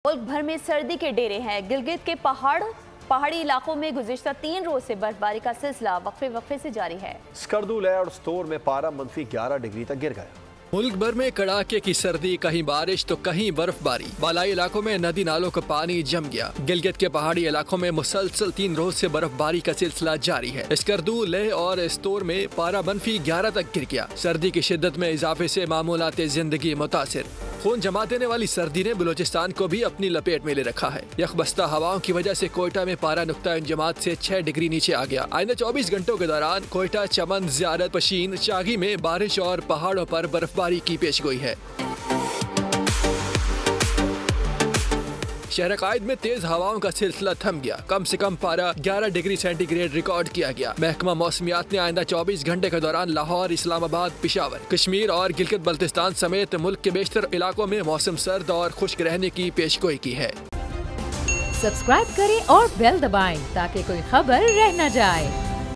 मुल्क भर में सर्दी के डेरे हैं। गिलगित के पहाड़ी इलाकों में गुज़िश्ता 3 रोज से बर्फबारी का सिलसिला वक्फे से जारी है। स्कर्दू, लेह और स्टोर में पारा -11 डिग्री तक गिर गया। मुल्क भर में कड़ाके की सर्दी, कहीं बारिश तो कहीं बर्फबारी। बालाई इलाकों में नदी नालों का पानी जम गया। गिलगित के पहाड़ी इलाकों में मुसलसल 3 रोज से बर्फबारी का सिलसिला जारी है। स्कर्दू, लेह और स्टोर में पारा -11 तक गिर गया। सर्दी की शिद्दत में इजाफे से मामूलात जिंदगी मुतासिर। खून जमा देने वाली सर्दी ने बलूचिस्तान को भी अपनी लपेट में ले रखा है। यखबस्ता हवाओं की वजह से कोयटा में पारा नुक्ता इंजमात से 6 डिग्री नीचे आ गया। आइंदा 24 घंटों के दौरान कोयटा, चमन, ज़ियारत, पशीन, चागी में बारिश और पहाड़ों पर बर्फबारी की पेशगोई है। शहर कायद में तेज हवाओं का सिलसिला थम गया। कम से कम पारा 11 डिग्री सेंटीग्रेड रिकॉर्ड किया गया। महकमा मौसमियात ने आइंदा 24 घंटे के दौरान लाहौर, इस्लामाबाद, पेशावर, कश्मीर और गिलगित बल्तिस्तान समेत मुल्क के बेशतर इलाकों में मौसम सर्द और खुश्क रहने की पेशगोई की है। सब्सक्राइब करें और बेल दबाएं ताकि कोई खबर रह न जाए।